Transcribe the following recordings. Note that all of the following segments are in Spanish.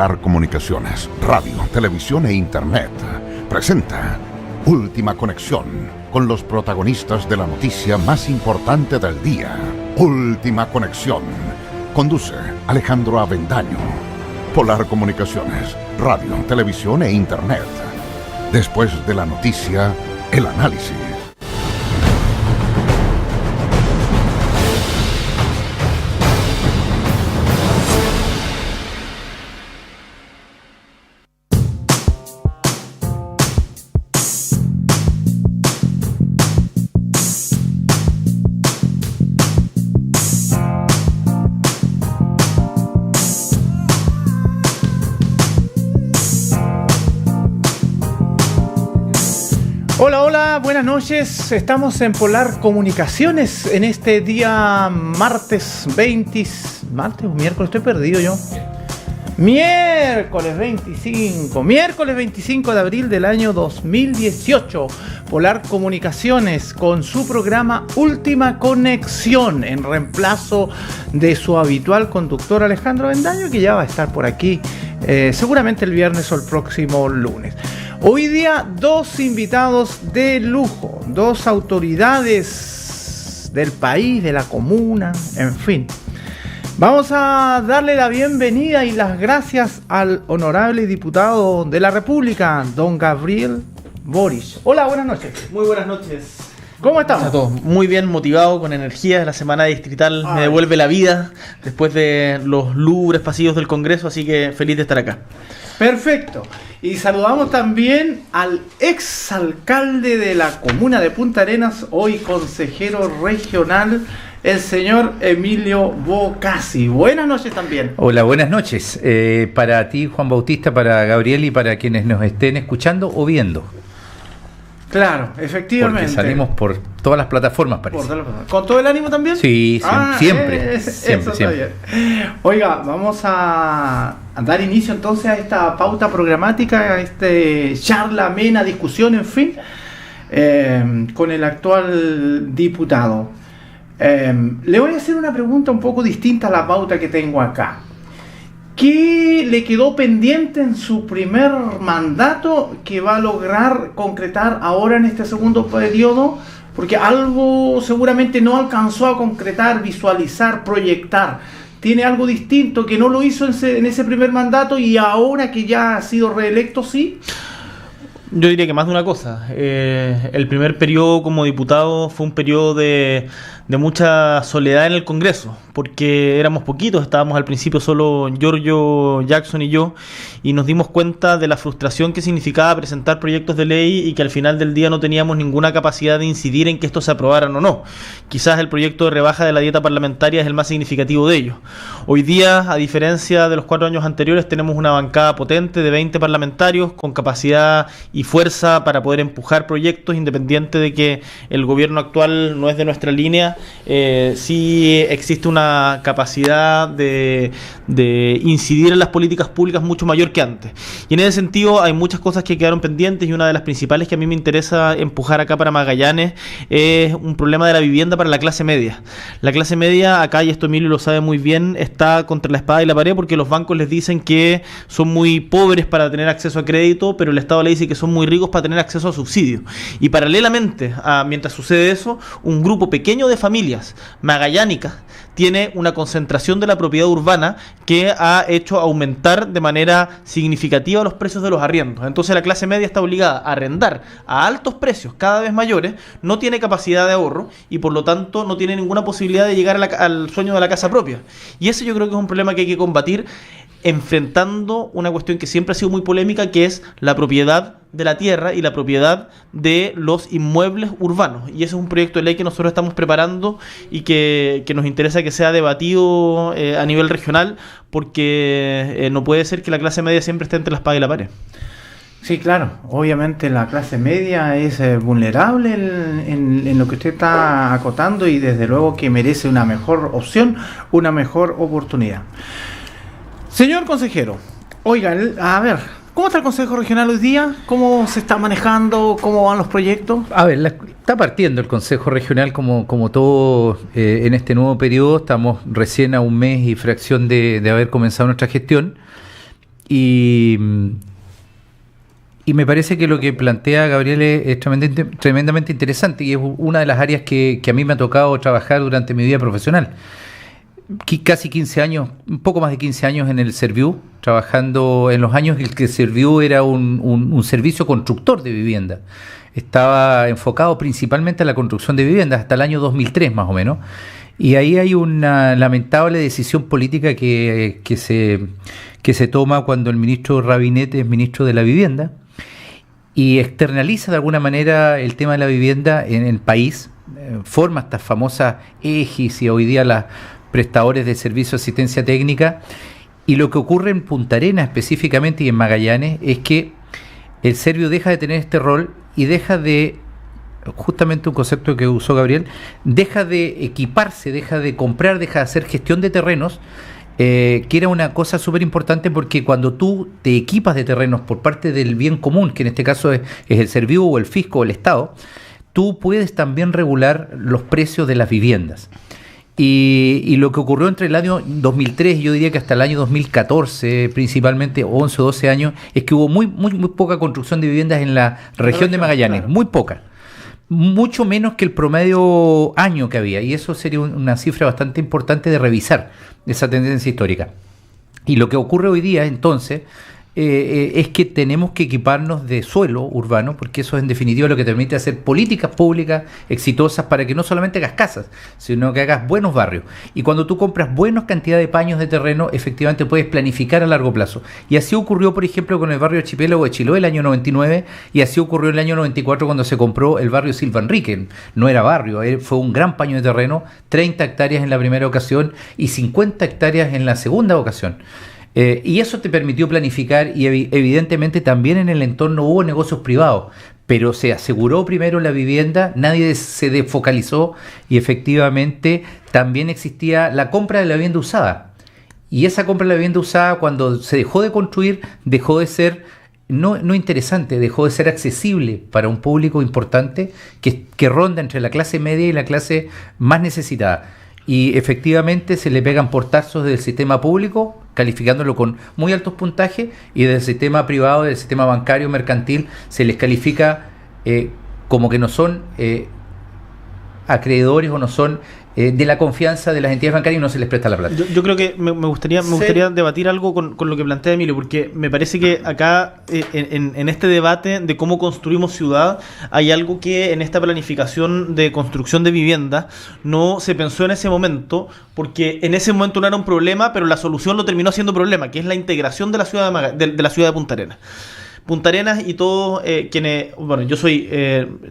Polar Comunicaciones, radio, televisión e internet, presenta Última Conexión, con los protagonistas de la noticia más importante del día. Última Conexión. Conduce Alejandro Avendaño. Polar Comunicaciones, radio, televisión e internet. Después de la noticia, el análisis. Buenas noches, estamos en Polar Comunicaciones en este día martes o miércoles, estoy perdido yo. Miércoles 25 de abril del año 2018. Polar Comunicaciones con su programa Última Conexión, en reemplazo de su habitual conductor Alejandro Avendaño, que ya va a estar por aquí seguramente el viernes o el próximo lunes. Hoy día dos invitados de lujo, dos autoridades del país, de la comuna, en fin. Vamos a darle la bienvenida y las gracias al honorable diputado de la República, don Gabriel Boric. Hola, buenas noches. Muy buenas noches. ¿Cómo estamos? A todos. Muy bien, motivado, con energía. La semana distrital me devuelve la vida después de los lúgubres pasillos del Congreso, así que feliz de estar acá. Perfecto. Y saludamos también al exalcalde de la comuna de Punta Arenas, hoy consejero regional, el señor Emilio Bocasi. Buenas noches también. Hola, buenas noches. Para ti, Juan Bautista, para Gabriel y para quienes nos estén escuchando o viendo. Claro, efectivamente. Porque salimos por todas las plataformas, parece. ¿Con todo el ánimo también? Sí, siempre. Eso está bien. Oiga, vamos a dar inicio entonces a esta pauta programática, a este charla, amena, discusión, en fin, con el actual diputado. Le voy a hacer una pregunta un poco distinta a la pauta que tengo acá. ¿Qué le quedó pendiente en su primer mandato que va a lograr concretar ahora en este segundo periodo? Porque algo seguramente no alcanzó a concretar, visualizar, proyectar. ¿Tiene algo distinto que no lo hizo en ese primer mandato y ahora que ya ha sido reelecto, sí? Yo diría que más de una cosa. El primer periodo como diputado fue un periodo de mucha soledad en el Congreso, porque éramos poquitos, estábamos al principio solo Giorgio Jackson y yo, y nos dimos cuenta de la frustración que significaba presentar proyectos de ley y que al final del día no teníamos ninguna capacidad de incidir en que estos se aprobaran o no. Quizás el proyecto de rebaja de la dieta parlamentaria es el más significativo de ellos. Hoy día, a diferencia de los 4 años anteriores, tenemos una bancada potente de 20 parlamentarios con capacidad y fuerza para poder empujar proyectos, independiente de que el gobierno actual no es de nuestra línea. Sí existe una capacidad de incidir en las políticas públicas mucho mayor que antes. Y en ese sentido hay muchas cosas que quedaron pendientes, y una de las principales que a mí me interesa empujar acá para Magallanes es un problema de la vivienda para la clase media. La clase media acá, y esto Emilio lo sabe muy bien, está contra la espada y la pared porque los bancos les dicen que son muy pobres para tener acceso a crédito, pero el Estado le dice que son muy ricos para tener acceso a subsidios. Y paralelamente, mientras sucede eso, un grupo pequeño de familias magallánicas tiene una concentración de la propiedad urbana que ha hecho aumentar de manera significativa los precios de los arriendos. Entonces la clase media está obligada a arrendar a altos precios cada vez mayores, no tiene capacidad de ahorro y por lo tanto no tiene ninguna posibilidad de llegar al sueño de la casa propia. Y ese yo creo que es un problema que hay que combatir enfrentando una cuestión que siempre ha sido muy polémica, que es la propiedad de la tierra y la propiedad de los inmuebles urbanos. Y ese es un proyecto de ley que nosotros estamos preparando y que nos interesa que sea debatido a nivel regional, porque no puede ser que la clase media siempre esté entre la espada y la pared. Sí, claro, obviamente la clase media es vulnerable en lo que usted está acotando, y desde luego que merece una mejor opción, una mejor oportunidad. Señor consejero, oiga, a ver, ¿cómo está el Consejo Regional hoy día? ¿Cómo se está manejando? ¿Cómo van los proyectos? A ver, está partiendo el Consejo Regional como todo en este nuevo periodo. Estamos recién a un mes y fracción de haber comenzado nuestra gestión. Y me parece que lo que plantea Gabriel es tremendamente interesante y es una de las áreas que a mí me ha tocado trabajar durante mi vida profesional. Casi 15 años, un poco más de 15 años en el Serviu, trabajando en los años en que el Serviu era un servicio constructor de vivienda. Estaba enfocado principalmente a la construcción de viviendas hasta el año 2003 más o menos. Y ahí hay una lamentable decisión política que se toma cuando el ministro Rabinet es ministro de la Vivienda y externaliza de alguna manera el tema de la vivienda en el país, forma estas famosas EGIS y hoy día las prestadores de servicio de asistencia técnica, y lo que ocurre en Punta Arenas específicamente y en Magallanes es que el Serviu deja de tener este rol y deja de, justamente un concepto que usó Gabriel, deja de equiparse, deja de comprar, deja de hacer gestión de terrenos, que era una cosa súper importante porque cuando tú te equipas de terrenos por parte del bien común, que en este caso es el Serviu o el Fisco o el Estado, tú puedes también regular los precios de las viviendas. Y lo que ocurrió entre el año 2003 y yo diría que hasta el año 2014, principalmente 11 o 12 años, es que hubo muy poca construcción de viviendas en la región de Magallanes, claro. Muy poca. Mucho menos que el promedio año que había. Y eso sería una cifra bastante importante de revisar, esa tendencia histórica. Y lo que ocurre hoy día, entonces, es que tenemos que equiparnos de suelo urbano, porque eso es en definitiva lo que te permite hacer políticas públicas exitosas para que no solamente hagas casas, sino que hagas buenos barrios. Y cuando tú compras buenas cantidades de paños de terreno, efectivamente puedes planificar a largo plazo. Y así ocurrió, por ejemplo, con el barrio Archipiélago de Chiloé el año 99, y así ocurrió el año 94 cuando se compró el barrio Silva Enrique. No era barrio, fue un gran paño de terreno, 30 hectáreas en la primera ocasión y 50 hectáreas en la segunda ocasión. Y eso te permitió planificar y evidentemente también en el entorno hubo negocios privados, pero se aseguró primero la vivienda, nadie se desfocalizó y efectivamente también existía la compra de la vivienda usada. Y esa compra de la vivienda usada, cuando se dejó de construir, dejó de ser no interesante, dejó de ser accesible para un público importante que ronda entre la clase media y la clase más necesitada. Y efectivamente se le pegan portazos del sistema público, calificándolo con muy altos puntajes, y del sistema privado, del sistema bancario, mercantil, se les califica como que no son acreedores o no son de la confianza de las entidades bancarias y no se les presta la plata. Yo creo que me gustaría debatir algo con lo que plantea Emilio, porque me parece que acá en este debate de cómo construimos ciudad hay algo que en esta planificación de construcción de vivienda no se pensó en ese momento, porque en ese momento no era un problema, pero la solución lo terminó siendo problema, que es la integración de la ciudad de la ciudad de Punta Arenas. Punta Arenas y todos quienes, bueno, yo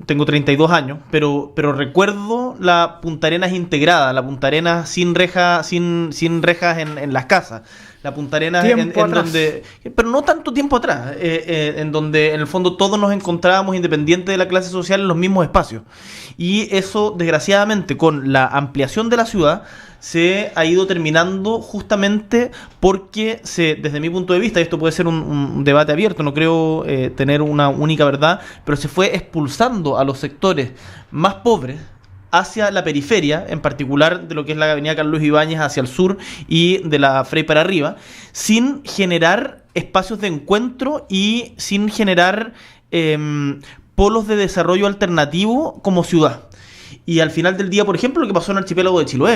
tengo 32 años, pero recuerdo la Punta Arenas integrada, la Punta Arenas sin rejas en las casas, la Punta Arenas en donde, pero no tanto tiempo atrás, en donde en el fondo todos nos encontrábamos independientes de la clase social en los mismos espacios. Y eso, desgraciadamente, con la ampliación de la ciudad, se ha ido terminando justamente porque desde mi punto de vista, y esto puede ser un debate abierto, no creo tener una única verdad, pero se fue expulsando a los sectores más pobres hacia la periferia, en particular de lo que es la avenida Carlos Ibáñez hacia el sur y de la Frey para arriba, sin generar espacios de encuentro y sin generar polos de desarrollo alternativo como ciudad. Y al final del día, por ejemplo, lo que pasó en Archipiélago de Chiloé,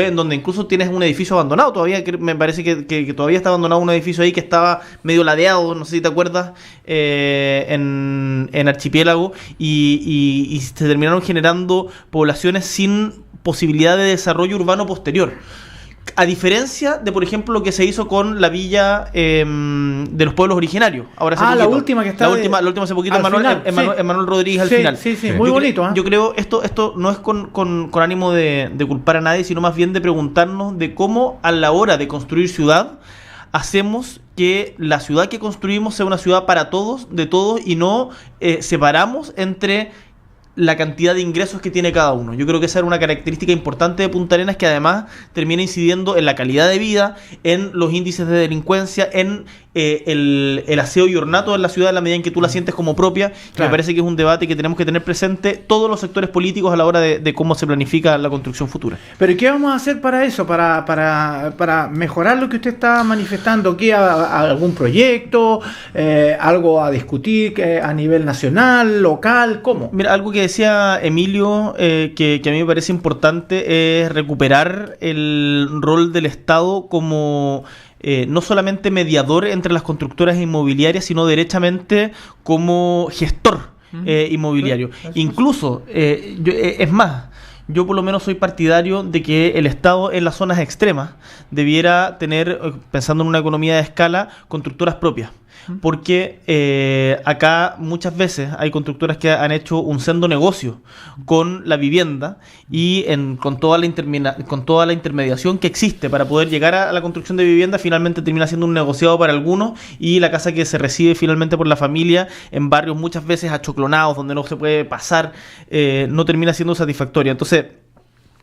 en donde incluso tienes un edificio abandonado, todavía me parece que todavía está abandonado un edificio ahí que estaba medio ladeado, no sé si te acuerdas, en Archipiélago, y se terminaron generando poblaciones sin posibilidad de desarrollo urbano posterior. A diferencia de, por ejemplo, lo que se hizo con la villa de los pueblos originarios. Ahora la última que está. La última hace poquito, Manuel Rodríguez al final. Sí, muy bonito. Yo creo esto no es con ánimo de culpar a nadie, sino más bien de preguntarnos de cómo a la hora de construir ciudad hacemos que la ciudad que construimos sea una ciudad para todos, de todos, y no separamos entre la cantidad de ingresos que tiene cada uno. Yo creo que esa era una característica importante de Punta Arenas, que además termina incidiendo en la calidad de vida, en los índices de delincuencia, en el aseo y ornato en la ciudad en la medida en que tú la sientes como propia. Claro. Me parece que es un debate que tenemos que tener presente todos los sectores políticos a la hora de cómo se planifica la construcción futura. Pero ¿y qué vamos a hacer para eso? Para mejorar lo que usted está manifestando. ¿Qué? ¿Algún proyecto? ¿Algo a discutir a nivel nacional, local? ¿Cómo? Mira, algo que decía Emilio, que a mí me parece importante, es recuperar el rol del Estado como no solamente mediador entre las constructoras inmobiliarias, sino derechamente como gestor inmobiliario. Incluso, es más, yo por lo menos soy partidario de que el Estado en las zonas extremas debiera tener, pensando en una economía de escala, constructoras propias. Porque acá muchas veces hay constructoras que han hecho un sendo negocio con la vivienda y con toda la intermediación que existe para poder llegar a la construcción de vivienda, finalmente termina siendo un negociado para algunos, y la casa que se recibe finalmente por la familia en barrios muchas veces achoclonados donde no se puede pasar, no termina siendo satisfactoria. Entonces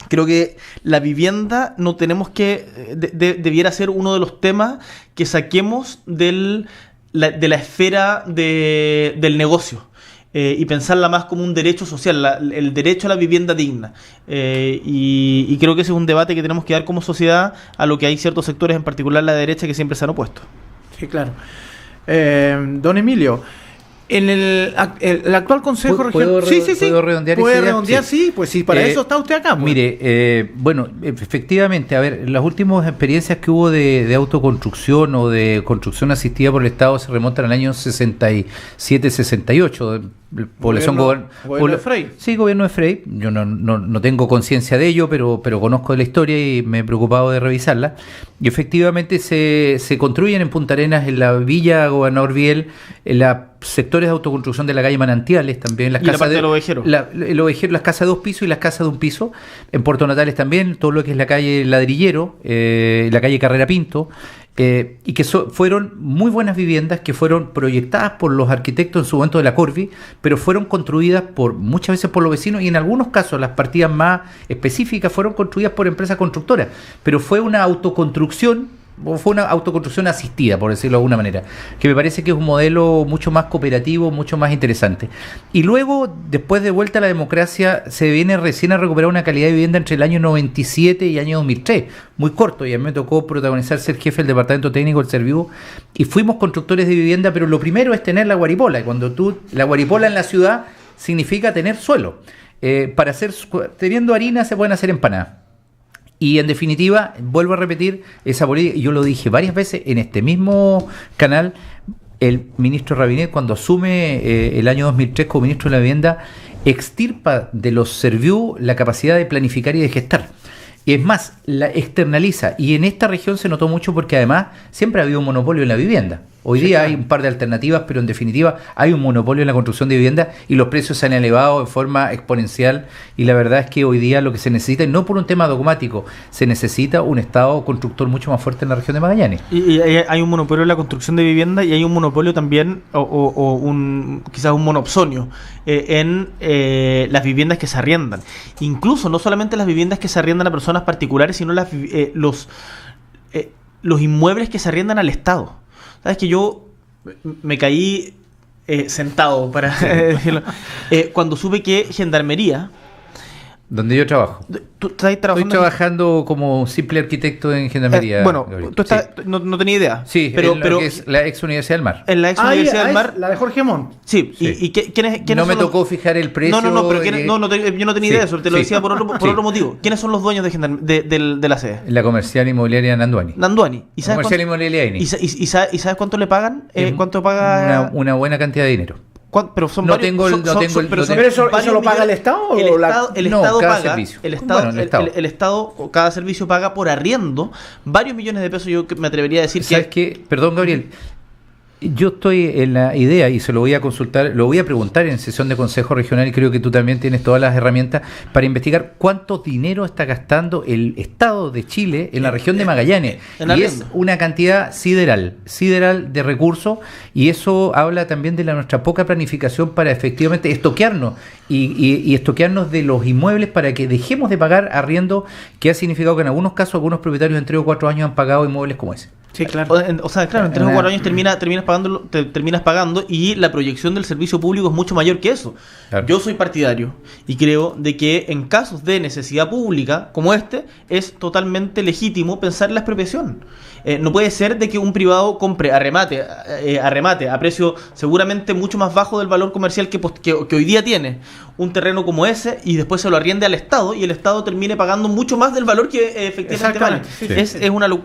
creo que la vivienda no tenemos que debiera ser uno de los temas que saquemos de la esfera del negocio, y pensarla más como un derecho social, el derecho a la vivienda digna, y creo que ese es un debate que tenemos que dar como sociedad, a lo que hay ciertos sectores, en particular la derecha, que siempre se han opuesto. Sí, claro. Don Emilio, en el actual Consejo Regional... ¿Puedo redondear? ¿Puede redondear? Sí, pues sí, para eso está usted acá. Pues. Mire, bueno, efectivamente, a ver, las últimas experiencias que hubo de autoconstrucción o de construcción asistida por el Estado se remontan al año 67-68. Población gobierno de Frey. Sí, gobierno de Frey. Yo no tengo conciencia de ello, pero conozco de la historia y me he preocupado de revisarla. Y efectivamente se construyen en Punta Arenas, en la Villa Gobernador Viel, en los sectores de autoconstrucción de la calle Manantiales, también las casas del Ovejero. El Ovejero, las casas de 2 pisos y las casas de 1 piso. En Puerto Natales también, todo lo que es la calle Ladrillero, la calle Carrera Pinto. Y que fueron muy buenas viviendas que fueron proyectadas por los arquitectos en su momento de la Corvi, pero fueron construidas muchas veces por los vecinos, y en algunos casos las partidas más específicas fueron construidas por empresas constructoras, pero fue una autoconstrucción asistida, por decirlo de alguna manera, que me parece que es un modelo mucho más cooperativo, mucho más interesante. Y luego, después de vuelta a la democracia, se viene recién a recuperar una calidad de vivienda entre el año 97 y el año 2003, muy corto, y a mí me tocó protagonizar, ser jefe del departamento técnico del Serviu, y fuimos constructores de vivienda, pero lo primero es tener la guaripola, y la guaripola en la ciudad significa tener suelo. Teniendo harina se pueden hacer empanadas. Y en definitiva, vuelvo a repetir esa política, y yo lo dije varias veces en este mismo canal, el ministro Rabinet, cuando asume el año 2003 como ministro de la Vivienda, extirpa de los Serviu la capacidad de planificar y de gestar. Y es más, la externaliza. Y en esta región se notó mucho porque además siempre ha habido un monopolio en la vivienda. Hoy día hay un par de alternativas, pero en definitiva hay un monopolio en la construcción de vivienda y los precios se han elevado en forma exponencial, y la verdad es que hoy día lo que se necesita, y no por un tema dogmático, se necesita un Estado constructor mucho más fuerte en la región de Magallanes. Y hay un monopolio en la construcción de vivienda, y hay un monopolio también, quizás un monopsonio, en las viviendas que se arriendan. Incluso no solamente las viviendas que se arriendan a personas particulares, sino los inmuebles que se arriendan al Estado. Sabes que yo me caí sentado, para decirlo, cuando supe que Gendarmería... Donde yo trabajo. ¿Tú estás trabajando? Estoy trabajando como simple arquitecto en Gendarmería. Bueno, Gabriel. tú estás, sí. No tenía idea. Sí, pero que es la ex Universidad del Mar. En la ex Universidad del Mar. La de Jorge Montt. Sí. Sí. ¿Y quiénes no me son tocó fijar el precio. Pero yo no tenía idea de eso. Te lo decía por otro motivo. ¿Quiénes son los dueños de la sede? La comercial inmobiliaria Nanduani. ¿Y sabes comercial inmobiliaria INI. ¿Y sabes cuánto le pagan? ¿Cuánto paga? Una buena cantidad de dinero. Pero son no varios, tengo el, pero eso lo paga el Estado o el Estado cada paga servicio. el Estado cada servicio paga por arriendo varios millones de pesos. Yo me atrevería a decir ¿sabes qué? Perdón, Gabriel, yo estoy en la idea, y se lo voy a consultar, lo voy a preguntar en sesión de Consejo Regional, y creo que tú también tienes todas las herramientas para investigar cuánto dinero está gastando el Estado de Chile en la región de Magallanes. Y es una cantidad sideral de recursos, y eso habla también de nuestra poca planificación para efectivamente estoquearnos y estoquearnos de los inmuebles para que dejemos de pagar arriendo, que ha significado que en algunos casos algunos propietarios en 3 o 4 años han pagado inmuebles como ese. Sí, claro. O sea, claro, en 3 o 4 años terminas pagando y la proyección del servicio público es mucho mayor que eso. Claro. Yo soy partidario y creo de que en casos de necesidad pública como este es totalmente legítimo pensar en la expropiación. No puede ser de que un privado compre a remate a precio seguramente mucho más bajo del valor comercial que hoy día tiene un terreno como ese y después se lo arriende al Estado y el Estado termine pagando mucho más del valor que efectivamente vale. Sí. Es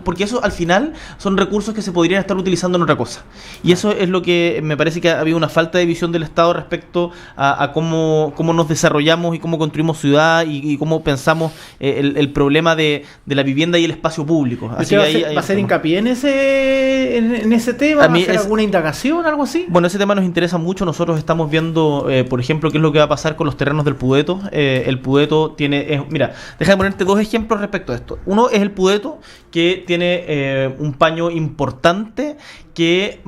porque eso al final son recursos que se podrían estar utilizando en otra cosa. Y eso es lo que me parece que ha habido una falta de visión del Estado respecto a cómo nos desarrollamos y cómo construimos ciudad y cómo pensamos el problema de la vivienda y el espacio público. Así que va a ser hincapié en ese tema, ¿va a hacer alguna indagación, algo así? Bueno, ese tema nos interesa mucho. Nosotros estamos viendo, por ejemplo, qué es lo que va a pasar con los terrenos del Pudeto. El Pudeto tiene... mira, déjame ponerte 2 ejemplos respecto a esto. Uno es el Pudeto, que tiene un paño importante que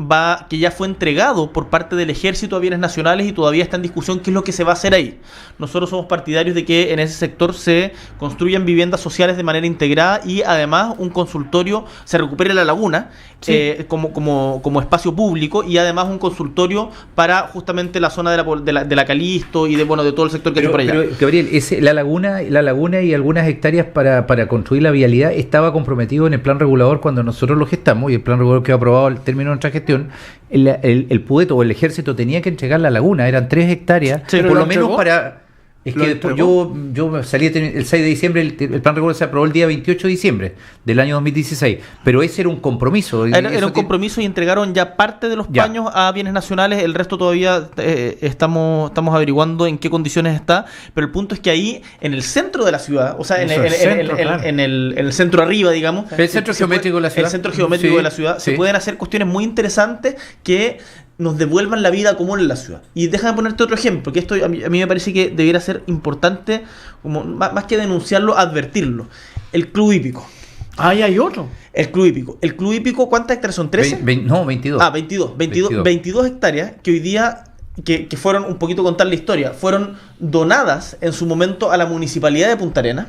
ya fue entregado por parte del Ejército a bienes nacionales y todavía está en discusión qué es lo que se va a hacer ahí. Nosotros somos partidarios de que en ese sector se construyan viviendas sociales de manera integrada y además un consultorio, se recupere la laguna como espacio público y además un consultorio para justamente la zona de la Calisto y de todo el sector que hay por allá. Pero Gabriel, la laguna y algunas hectáreas para construir la vialidad estaba comprometido en el plan regulador cuando nosotros lo gestamos y el plan regulador que ha aprobado al término de nuestra gestión, el Pudeto o el Ejército tenía que entregar la laguna, eran 3 hectáreas, sí, por lo menos para... Es ¿Lo que después yo salí el 6 de diciembre, el plan regulador se aprobó el día 28 de diciembre del año 2016, pero ese era un compromiso. Era un compromiso y entregaron ya parte de los paños a bienes nacionales, el resto todavía estamos averiguando en qué condiciones está, pero el punto es que ahí, en el centro de la ciudad, o sea, en el centro arriba, digamos, el centro geométrico de la ciudad, de la ciudad, se pueden hacer cuestiones muy interesantes que nos devuelvan la vida común en la ciudad. Y déjame ponerte otro ejemplo, que esto a mí me parece que debiera ser importante, como más que denunciarlo, advertirlo. El Club Hípico. Ahí hay otro. El Club Hípico. ¿El Club Hípico cuántas hectáreas son? ¿13? No, 22. 22 hectáreas que hoy día, que fueron, un poquito contar la historia, fueron donadas en su momento a la Municipalidad de Punta Arenas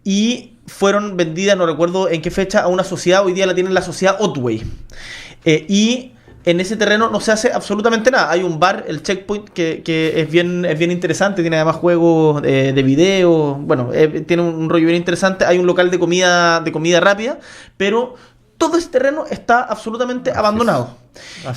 y fueron vendidas, no recuerdo en qué fecha, a una sociedad. Hoy día la tienen la sociedad Otway. Y en ese terreno no se hace absolutamente nada. Hay un bar, el Checkpoint, que es bien interesante. Tiene además juegos de video. Bueno, tiene un rollo bien interesante. Hay un local de comida rápida. Pero todo ese terreno está absolutamente abandonado.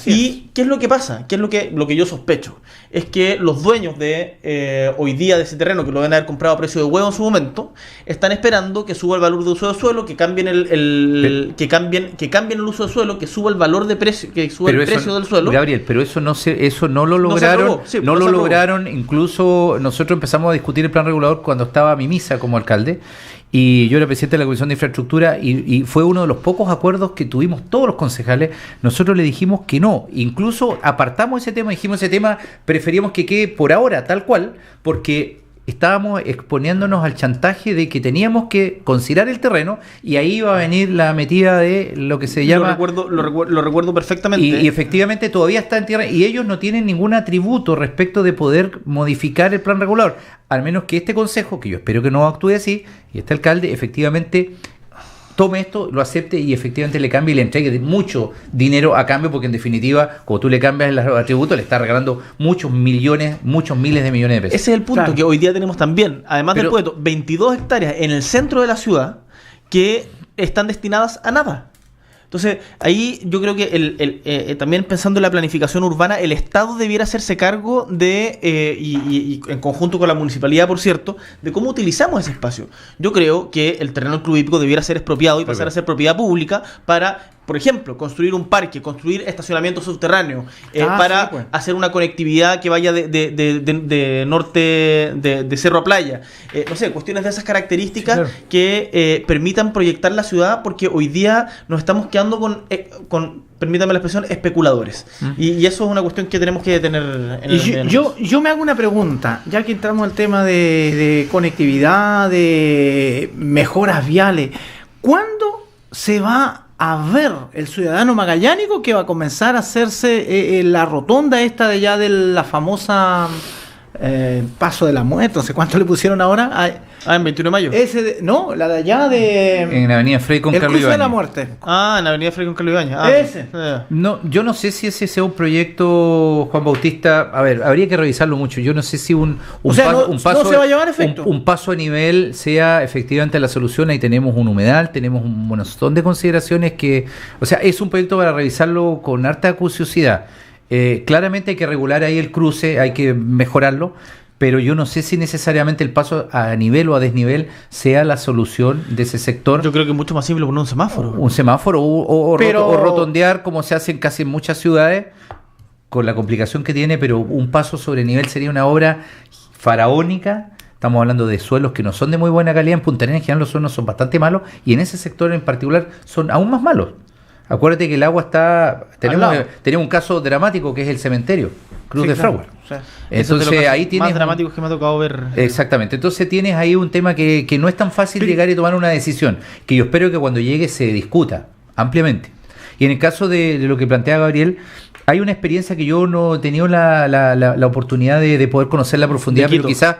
¿Y qué es lo que pasa? ¿Qué es lo que yo sospecho? Es que los dueños de hoy día de ese terreno, que lo deben haber comprado a precio de huevo en su momento, están esperando que suba el valor de uso de suelo, que cambien que cambien el uso de suelo, que suba el valor de precio, que suba el precio del suelo. Gabriel, pero eso no lo lograron. No lo lograron. Incluso nosotros empezamos a discutir el plan regulador cuando estaba Mimisa como alcalde. Y yo era presidente de la Comisión de Infraestructura y fue uno de los pocos acuerdos que tuvimos todos los concejales. Nosotros le dijimos que no, incluso apartamos ese tema, dijimos ese tema, preferíamos que quede por ahora tal cual, porque estábamos exponiéndonos al chantaje de que teníamos que considerar el terreno y ahí iba a venir la metida de lo que se llama... Lo recuerdo perfectamente. Y efectivamente todavía está en tierra y ellos no tienen ningún atributo respecto de poder modificar el plan regulador, al menos que este consejo, que yo espero que no actúe así, y este alcalde efectivamente tome esto, lo acepte y efectivamente le cambie y le entregue mucho dinero a cambio, porque en definitiva, como tú le cambias los atributos, le está regalando muchos miles de millones de pesos. Ese es el punto, claro, que hoy día tenemos también, además del Pueto, 22 hectáreas en el centro de la ciudad que están destinadas a nada. Entonces, ahí yo creo que también pensando en la planificación urbana, el Estado debiera hacerse cargo de, y en conjunto con la municipalidad, por cierto, de cómo utilizamos ese espacio. Yo creo que el terreno del Club Hípico debiera ser expropiado y pasar a ser propiedad pública para, por ejemplo, construir un parque, construir estacionamiento subterráneo, hacer una conectividad que vaya de norte, de cerro a playa. No sé, cuestiones de esas características que permitan proyectar la ciudad, porque hoy día nos estamos quedando con permítame la expresión, especuladores. Y eso es una cuestión que tenemos que tener en yo me hago una pregunta, ya que entramos al tema de conectividad, de mejoras viales. ¿Cuándo se va a ver el ciudadano magallánico que va a comenzar a hacerse la rotonda esta de la famosa Paso de la Muerte, no sé cuánto le pusieron ahora. En 21 de mayo. No, la de allá de... En Avenida Frey con el Carlos cruce de la Ibáñez. Muerte. En la Avenida Frey con Carlos Ibáñez. Ese. No, yo no sé si ese sea un proyecto, Juan Bautista. A ver, habría que revisarlo mucho. Yo no sé si un paso no se va a llevar efecto. un paso a nivel sea efectivamente la solución. Ahí tenemos un humedal, tenemos un montón de consideraciones que, o sea, es un proyecto para revisarlo con harta acuciosidad. Claramente hay que regular ahí el cruce, hay que mejorarlo, pero yo no sé si necesariamente el paso a nivel o a desnivel sea la solución de ese sector. Yo creo que es mucho más simple poner un semáforo. Un semáforo o Pero- rotondear como se hace en casi en muchas ciudades, con la complicación que tiene, pero un paso sobre nivel sería una obra faraónica. Estamos hablando de suelos que no son de muy buena calidad. En Punta Arenas en general los suelos son bastante malos y en ese sector en particular son aún más malos. Acuérdate que el agua está... Tenemos un caso dramático que es el cementerio, Cruz de Fragua. Entonces ahí tienes... más dramáticos que me ha tocado ver. Exactamente, entonces tienes ahí un tema que no es tan fácil llegar y tomar una decisión, que yo espero que cuando llegue se discuta ampliamente. Y en el caso de lo que plantea Gabriel, hay una experiencia que yo no he tenido la oportunidad de poder conocer la profundidad, pero quizás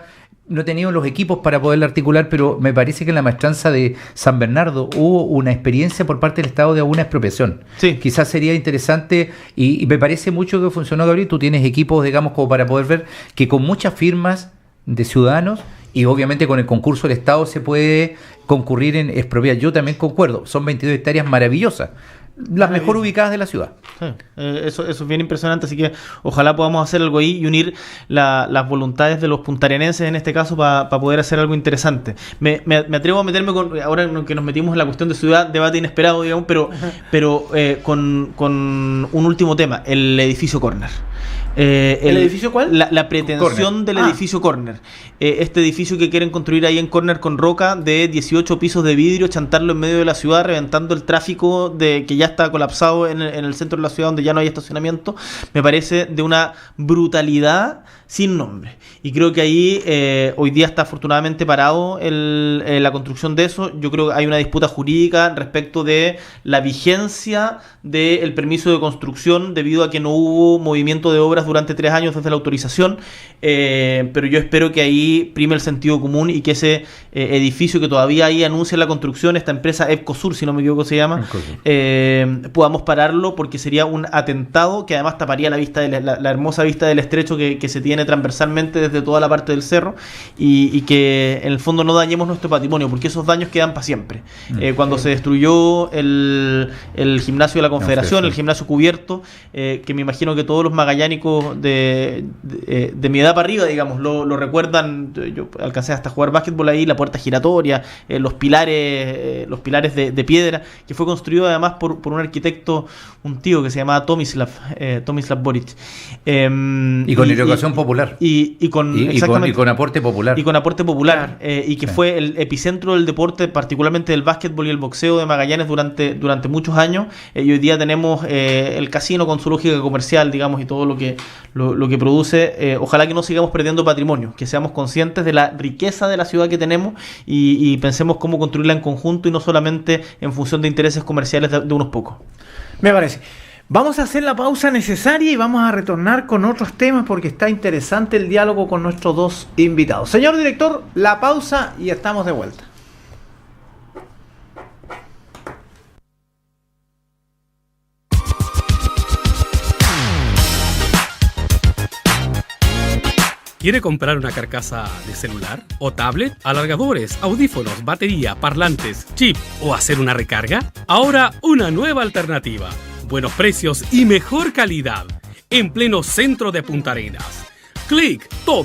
no he tenido los equipos para poderla articular, pero me parece que en la maestranza de San Bernardo hubo una experiencia por parte del Estado de alguna expropiación. Sí. Quizás sería interesante y me parece mucho que funcionó, Gabriel. Tú tienes equipos, digamos, como para poder ver que con muchas firmas de ciudadanos y obviamente con el concurso del Estado se puede concurrir en expropiar. Yo también concuerdo, son 22 hectáreas maravillosas, las mejor ubicadas de la ciudad. Sí, eso es bien impresionante, así que ojalá podamos hacer algo ahí y unir las voluntades de los puntarenenses en este caso para poder hacer algo interesante. Me atrevo a meterme ahora que nos metimos en la cuestión de ciudad, debate inesperado, digamos, pero con un último tema, el edificio Corner. ¿El edificio cuál? La pretensión del edificio Corner. Este edificio que quieren construir ahí en Corner con roca de 18 pisos de vidrio, chantarlo en medio de la ciudad, reventando el tráfico que ya está colapsado en el centro de la ciudad donde ya no hay estacionamiento, me parece de una brutalidad sin nombre. Y creo que ahí hoy día está afortunadamente parado la construcción de eso. Yo creo que hay una disputa jurídica respecto de la vigencia del permiso de construcción debido a que no hubo movimiento de obras durante 3 años desde la autorización, pero yo espero que ahí prime el sentido común y que ese edificio que todavía ahí anuncia la construcción, esta empresa Epcosur, si no me equivoco se llama, podamos pararlo, porque sería un atentado que además taparía la vista de la hermosa vista del estrecho que se tiene transversalmente desde toda la parte del cerro, y que en el fondo no dañemos nuestro patrimonio, porque esos daños quedan para siempre. Cuando se destruyó el gimnasio de la Confederación, el gimnasio cubierto, que me imagino que todos los magallánicos de mi edad para arriba, digamos, lo recuerdan. Yo alcancé hasta a jugar básquetbol ahí, la puerta giratoria, los pilares de piedra, que fue construido además por un arquitecto, un tío que se llamaba Tomislav Boric. Y con erogación popular. Y con aporte popular. Y con aporte popular. Y que fue el epicentro del deporte, particularmente del básquetbol y el boxeo de Magallanes durante muchos años. Y hoy día tenemos el casino con su lógica comercial, digamos, y todo lo que produce. Ojalá que no sigamos perdiendo patrimonio, que seamos conscientes de la riqueza de la ciudad que tenemos y pensemos cómo construirla en conjunto y no solamente en función de intereses comerciales de unos pocos. Me parece. Vamos a hacer la pausa necesaria y vamos a retornar con otros temas porque está interesante el diálogo con nuestros dos invitados. Señor director, la pausa y estamos de vuelta. ¿Quiere comprar una carcasa de celular o tablet? ¿Alargadores, audífonos, batería, parlantes, chip o hacer una recarga? Ahora una nueva alternativa. Buenos precios y mejor calidad. En pleno centro de Punta Arenas. Clic, todo.